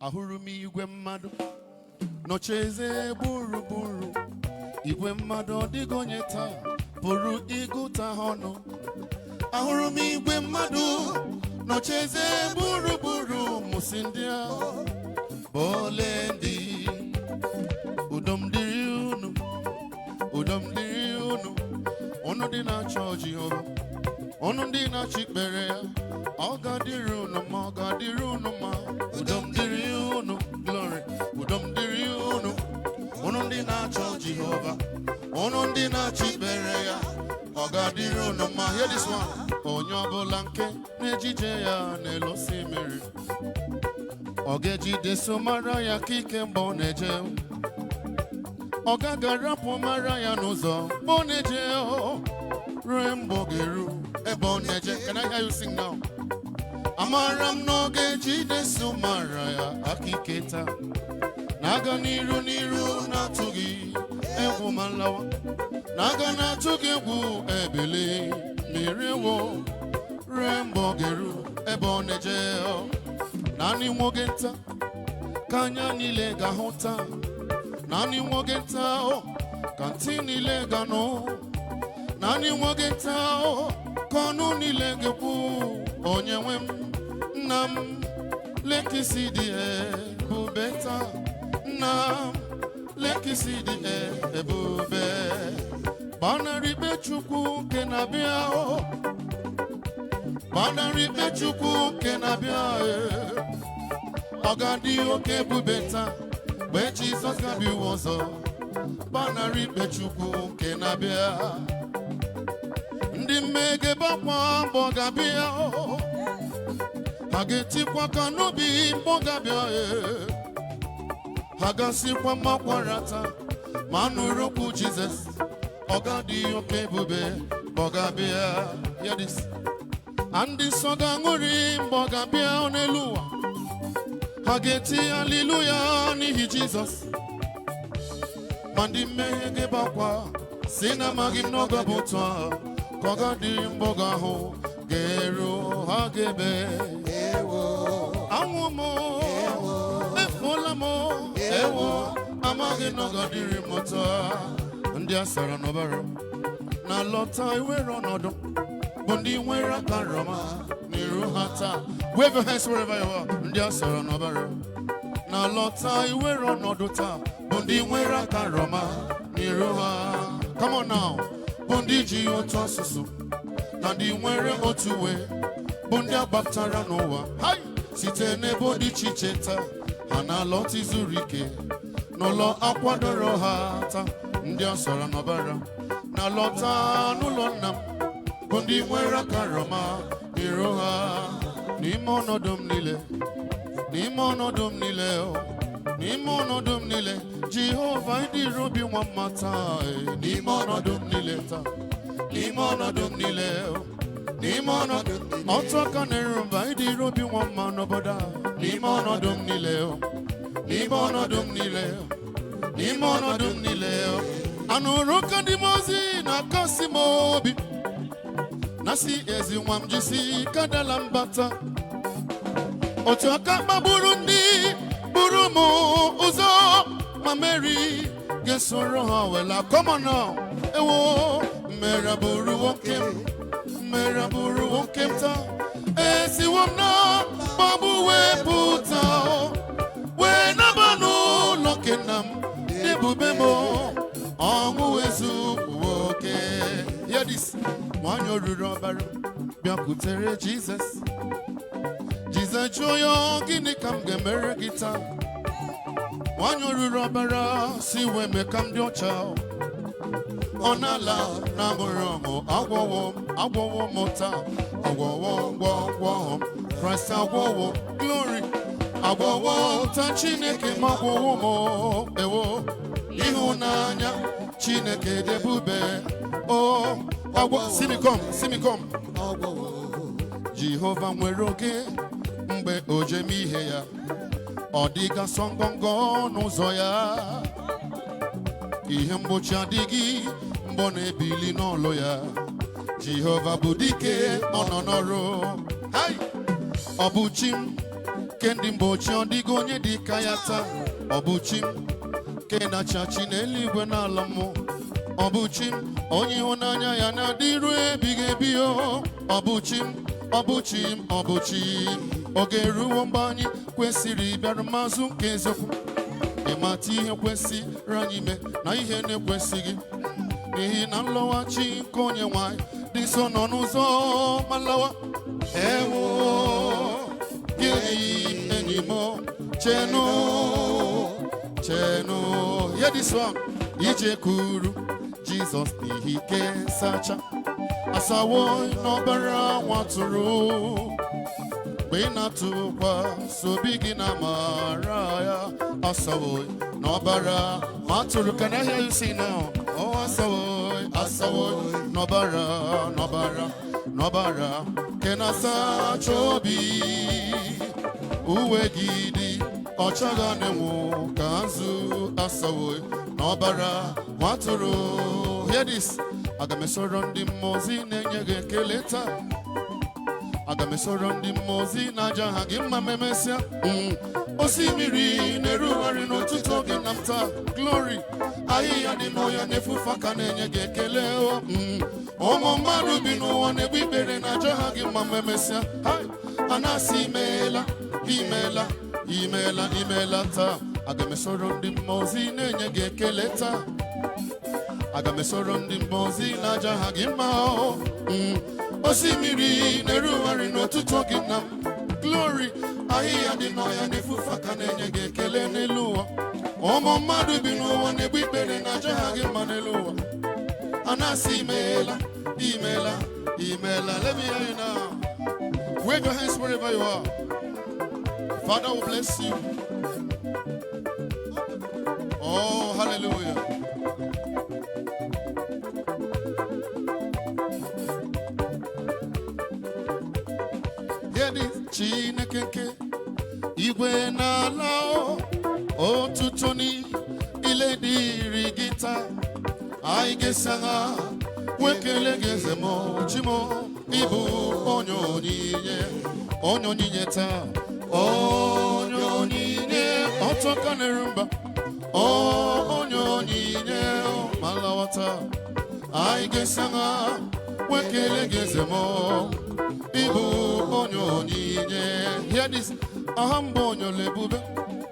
Ahurum Igwe Mmadu nocheze buru buru Igwe Mmadu odigonye taa pụrụ ịgụta ọnụ. Ahurum Igwe Mmadu nocheze buru buru musindia bolendi udom diri unu onu dị na-achọ Jehova onu ndị na-achọ ikpere ya ọ ga-adịrị unu ma ọ ga-adịrị unu ma udom dịrị unu glory udom dịrị unu onu ndị na-achọ Jehova onu ndị na-achọ ikpere ya ọ ga-adịrị unu ma. Hear this one. Onye ọbụla nke na-ejije ya n'elu osimiri ọ ga-ejidesi mara ya ka ike mgbe ọ na-eje ọ ga-agarapụ mara ya n'ụzọ mgbe ọ na-eje ruo mgbe ọ ga-eru ebe ọ na-eje. Can I hear you sing now? Amara m na ọ ga-ejidesi mara ya aka ike taa na-aga n'iru na-atụghị egwu ma nlawa na-aga na-atụghị egwu ebili miriwo ruo mgbe ọ ga-eru ebe ọ na-eje. Naanị nwoke nta ka anya niile ga-ahụta, naanị nwoke nta ka ntị niile ga-anụ, naanị nwoke nta ka ọnụ niile ga-ekwu onye nwe m nna m lekisi dị ebube taa nna m lekisi dị ebube gbanarị ikpe Chukwu nke na-abịa gbanarị ikpe Chukwu nke na-abịa ọ ga-adị oke ebube taa mgbe Jizọs ga-abịa ụwa ọzọ. Gbanarị ikpe Chukwu nke na-abịa ndị mmehie bakwa mgbe ọ ga-abịa ha ga-etikwa aka n'obi mgbe ọ ga-abịa ha ga-asịkwa makwarata ma nụrụ okwu Jizọs ọ ga-adị oke ebube mgbe ọ ga-abịa. Hear this. Ndị nsọ ga-aṅụrị mgbe ọ ga-abịa n'elu ụwa ha ga-eti haleluya n'ihi Jizọs. Ma ndị mmehie ga-ebe akwa si na amaghị m n'oge bụ otu a ka ọ ga-adị mgbe ọ ga-ahụ ga-eru ha ga-ebe anwụ m efuola m ewo amaghị na ọ ga-adịrị m otu a. Ndị a sara n'ọbara na lọta iwere ọnọdụ bụ ndị nwere aka nrọma n'iru ha taa. Wave your hands wherever you are. Ndị a sara n'ọbara na lọta iwere ọnọdụ taa bụ ndị nwere aka nrọma n'iru ha. Come on now. Bụ ndị ji otu asụsụ na ndị nwere otu uwe bụ ndị agbapụtara n'ụwa site n'ebe dị iche iche taa ha na-alọta izuru ike n'ụlọ akwadoro ha taa. Ndị a sara n'ọbara na lọta n'ụlọ nna m bụ ndị nwere aka nrọma n'iru ha. N'ime ọnọdụ m niile n'ime ọnọdụ m niile n'ime ọnọdụ m niile Jehova ịdịrị obi nwa mma taa. N'ime ọnọdụ m niile taa n'ime ọnọdụ m niile n'ime ọnọdụ otu aka na-eru mba ịdịrị obi nwa mma n'obodo a. N'ime ọnọdụ m niile n'ime ọnọdụ m niile n'ime ọnọdụ m niile anụrụ ka ndị ozi na-akasị m obi na si ezi nwa m jisi kadala mbata otu aka kpagburu ndị buru m ụzọ ma Mary ga-esoro ha wela. Come on now. Ewo mmera buru nwoke m mmera buru nwoke m taa esiwo m na gbagbu wee pụta wee naba n'ụlọ nke nna m ebube m ọṅụ ezu nwoke. Hear this. Nwanyị oruru ọbara bịakwutere Jizọs. Jizọs jụọ ya gịnị ka m ga-emere gị taa. Nwanyị oruru ọbara si wee mee ka m dị ọcha ọ na-ala na aṅụrị ọṅụ agwọwo m taa agwọwo m Kraịst agwọwo glory agwọwo taa Chineke ma agwọwo m ewo ịhụnanya Chineke dị ebube simikom Jehova nwere oge mgbe o jem ihe ya ọ dịgasọ ngọngọ n'ụzọ ya ihe mgbochi adịghị mgbe ọ na-ebili n'ọlụ ya. Jehova bụ dike ọ nọ n'ọrụ ọ bụ chi m kendi mbochi odigo onye dika ya taa obuchi kena chachi n'eluigwe n'ala mmụọ obuchi onye ịhụnanya ya na-adịru ebighị ebi obuchi oge ruo mgbe anyị kwesịrị bịara mazụ nke eziokwu ịmata ihe kwesịrị anyị ime na ihe na-ekwesịghị n'ihi na nlọghachi nke onye nwanyị dị nso nọ n'ụzọ ma lawa ewo gị enyi m chenu hear this one ije kuru Jesus n'ihi ike nsacha asawo n'ọbara nwatụrụ mgbe ị na-atụkwasị obi gị na amara ya asawo n'ọbara nwatụrụ. Can I hear you sing now? Oh, asawo n'ọbara ke na-asacha obi uwe gị dị ọcha ga na-enwu ka nzu asawo n'ọbara nwatụrụ. Hear this. Aga m esoro ndị mmụọ ozi na-enye gị ekele taa. Aga m esoro ndị mmụọ ozi na-aja ha gị mma memesịa. Osimiri na-erugharị n'ụtụtụ oge na mta glory ahịhịa dị n'ọhịa na-efufe aka na-enye gị ekele. Ụmụ mmadụ bi n'ụwa na-egbu ikpere na-aja ha gị mma memesịa. A na-asị imeela taa. Aga m esoro ndị mmụọ ozi na-enye gị ekele taa. Aga m esoro ndị mmụọ ozi na-aja ha gị mma. Osimiri na-erugharị n'ụtụtụ oge na glory ahịhịa dị n'ọhịa na-efufe aka na-enye gị ekele n'elu ụwa. Ụmụ mmadụ bi n'ụwa na-egbu ikpere na-aja ha gị mma n'elu ụwa. A na-asị imeela. Let me hear you now. Wave your hands wherever you are. Father will bless you. Oh, hallelujah. Hear this. Chineke igwe n'ala otuto niile dịrị gị taa. Anyị ga-esagha wekele gị eze m chimo ịbụ onye onyinye taa. Onye onyinye ọtọka na-erumba onye onyinye malawata. Anyị ga-esagha wekele gị eze m ịbụ onye onyinye. Hear this. Aha mbụ onye olebube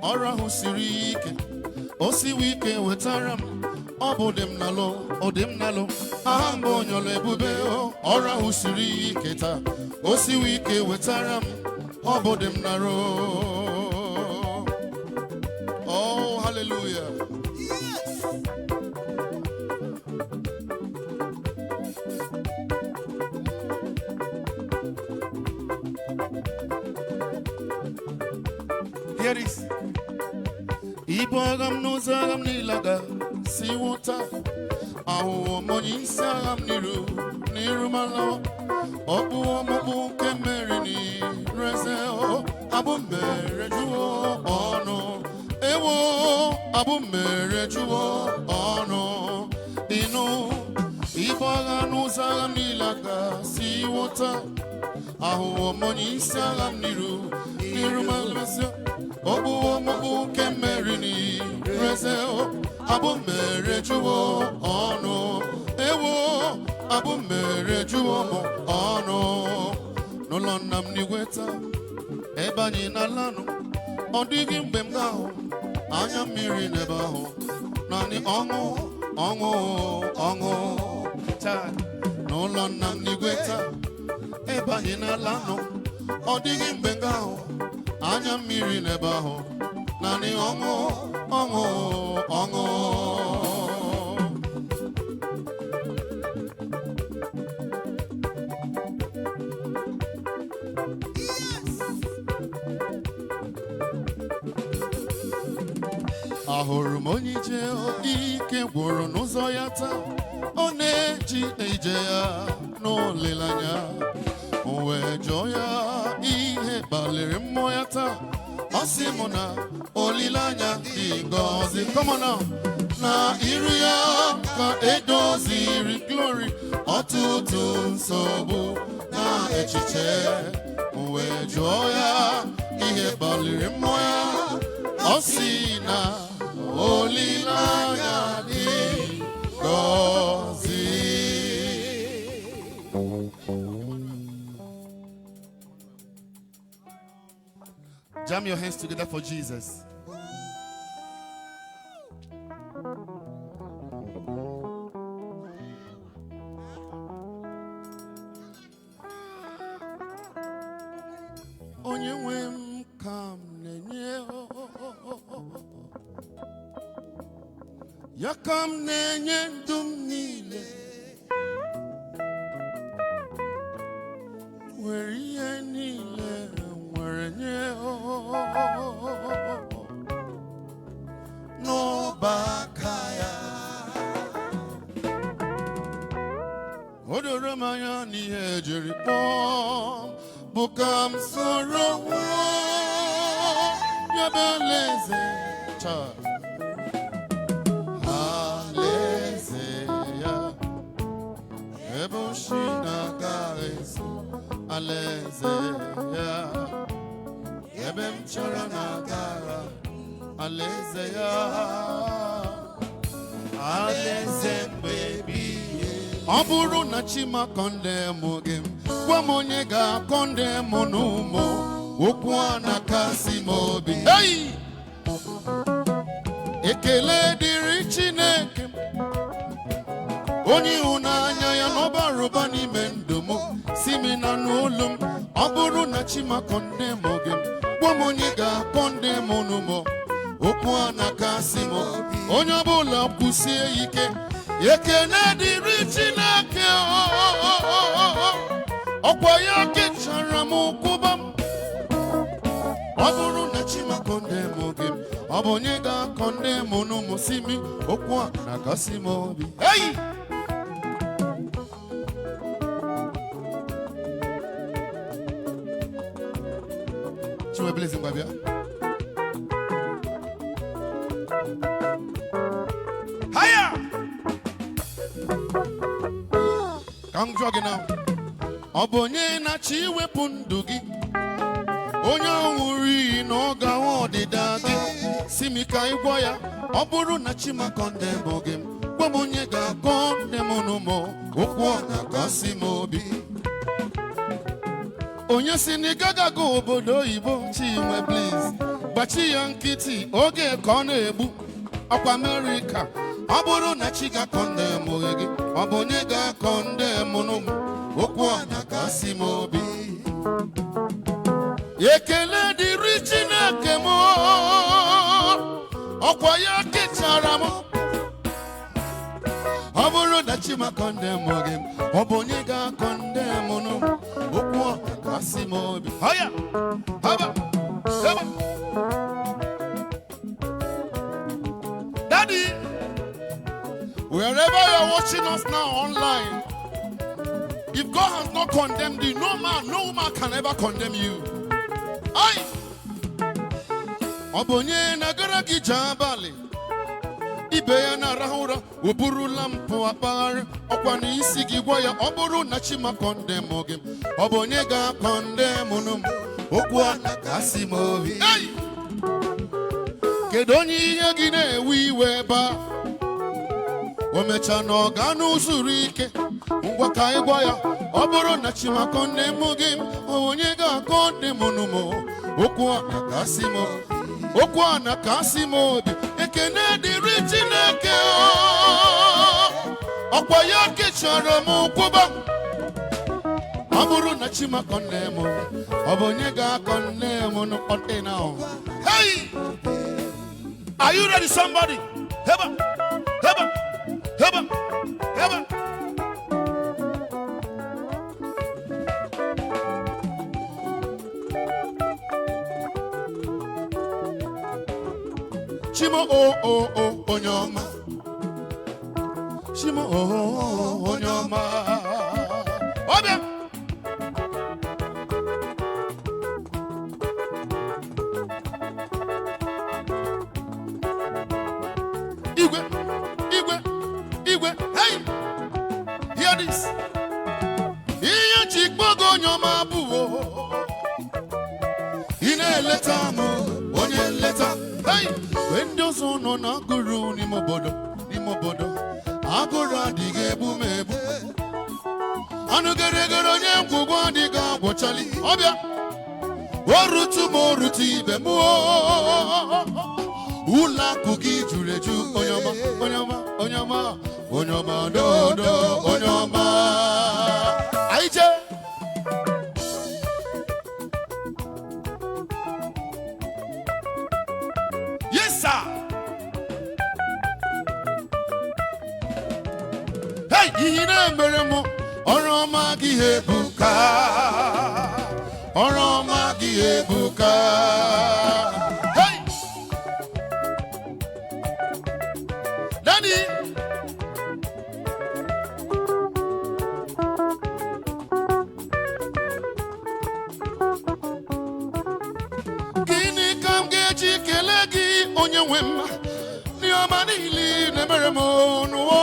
ọrụ ahụ siri ike o siwe ike wetara m ọ bụ dị m nalụ. Aha mbụ onye olebube ọrụ ahụ siri ike taa o siwe ike wetara m ọ bụ dị m nalụ. Oh, hallelujah. Hear this. Ibu agha m n'ụzọ agha m niile aga si wụta ahụhụ onye isi agha m n'iru malawa. Ọ bụ ọmụmụ nke mmeri n'ireze abụ mmere jụọ ọnụ. Ewo abụ mmere jụọ ọnụ. Ịnụ ibu agha n'ụzọ agha m niile aga si wụta ahụhụ onye isi agha m n'iru malawa. Ọ bụ ọmụmụ nke mmeri n'ireze abụ mmere jụọ ọnụ. Ewo abụ mmere jụọ m ọnụ. N'ụlọ nna m n'igwe taa ebe anyị na-alanụ ọ dịghị mgbe m ga-ahụ anya mmiri n'ebe ahụ. Naanị ọṅụ taa. N'ụlọ nna m n'igwe taa ebe anyị na-alanụ ọ dịghị mgbe m ga-ahụ anya mmiri n'ebe ahụ. Naanị ọṅụ. Ahụrụ m onye ije ike gwụrụ n'ụzọ ya taa. Ọ na-eji ije ya n'olileanya. O wee jụọ ya ihe kpaliri mmụọ ya taa. Ọ sị m na olileanya dị ngọzi. Come on now. Na iru ya ka edoziri glory ọtụtụ nsogbu na echiche. O wee jụọ ya ihe baliri moya osina olilanya di gozi. Jam your hands together for Jesus. Onye nwem kam nenye ya kam nenye ndum niile nwere ihe niile nwere nye n'ọbaka ya o doro m anya n'ihe jiri kpọọ Bukam soro yabaleze cha aleze ya eboshina guys aleze ya ebem charana gara aleze ya aleze baby Aburu na chima condemn him. Wamonye ga condemn monumo. Ukwana kasi mobi. Hey! Ekele diri chineke. Onye unanya ya noba rubani mendomo. Simina nulum. Aburu na chima condemn him. Wamonye ga condemn monumo. Ukwana kasi mobi. Onye bula kusie ike. Ekene diri chineke okwa yake charamu kubam Aburu na chima kondemo gem Abonye ga kondemo no musimi okwa na kasimobi Hey! Chiwe blessing babia Haya! I'm jogging now. Obonye na chi wepu ndu gi. Onye nwuri no ga odida gi. Simika igwo ya. Oburu na chi makondemo gi. Gbomonye ga kondemo no mo. Okwo na kasimobi. Onye sini gaga go obodo Igbo chiwe please. Bachi ya nkiti oge ka na egbu. Akwa America. Aburu na chiga condemn egi abonye ga condemn no okwa na kasimobi Ekele di rich na kemo okwa ya kichara mo Aburu na chima condemn egi abonye ga condemn no okwa na kasimobi Haya haba haba Daddy wherever you are watching us now online, if God has not condemned you, no man can ever condemn you. Aye. Obonye nagara gijabali. Ibe na rahura uburu lampo apar okwani isi gigwa ya oburu na chima condemn ogem. Obonye ga condemn unum okwa na kasimobi. Aye. Kedonyi ihe gi na-ewe iwe ba Omecha no ganu surike ngwa ka igwa ya oburu na chima condemn gim onye ga condemn numo okwa na kasimo ekene di rich neke okwa ya ke chara mu kuba oburu na chima condemn obonye ga condemn no contain now Hey, are you ready somebody? Heba heba Heba! Heba! Shimo onyoma. Shimo onyoma. Obia! Igwe, hey! Hear this. Iye chikbogo nyoma buwo. Ine nleta m onye nleta hey ndị ọzọ nọ na agụrụ n'ime obodo agụrụ adịghị egbu m egbu anụ geregere onye ngwugwu adịghị agwọchali ọbịa orutu m orutu ibe m ụlọ akụ gị juru eju onye ọma onye ọma onye ọma onye ọma dodo onye ọma anyị jee yes sir hey ihe na-emere m ọrụ ọma gị ebuka ọrụ ọma gị ebuka hey daddy gịnị ka m ga-eji kelee gị onye nwe m ndị ọma niile na-emere m n'ụwa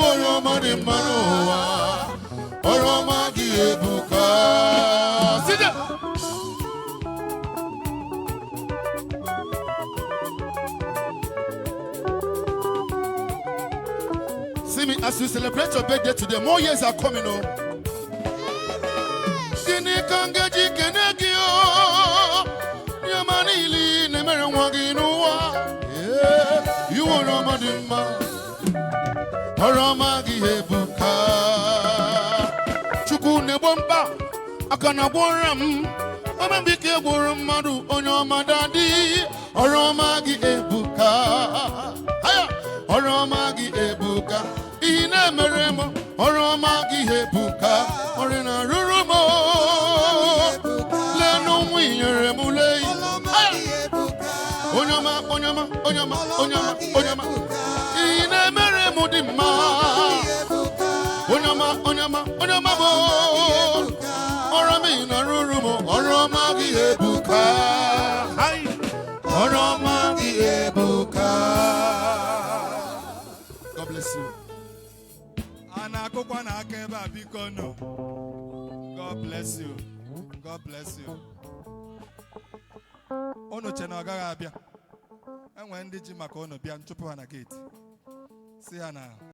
ọrụ ọma dị mma n'ụwa ọrụ ọma gị ebuka sije see me as you celebrate your birthday today more years are coming on gịnị ka m ga-eji kene gị ndị ọma niile na-emere nwa gị n'ụwa iwu ọrụ ọma dị mma ọrụ ọma gị ebuka Chukwu na-egbo mkpa aka na gwọra m ọmemgbe ike gwụrụ mmadụ onye ọma dadị ọrụ ọma gị ebuka ọrụ ọma gị ebuka ihe na-emere m ọrụ ọma gị ebuka ọrụ na-arụrụ m lenu nwa inyere m lee onye ọma onye ọma onye ọma onye ọma onye ọma ihe na-emere m dị mma onye ọma onye ọma onye ọma bụ ọrụ m na-arụrụ m ọrụ ọma gị ebuka ọrụ ọma gị ebuka. God bless you. Anakokwa na aka ebe a biko no. God bless you. God bless you. Unu che na ọ gaghị abịa. Enwe ndị ji maka unu bịa nchụpụ ha na gate. Si ha na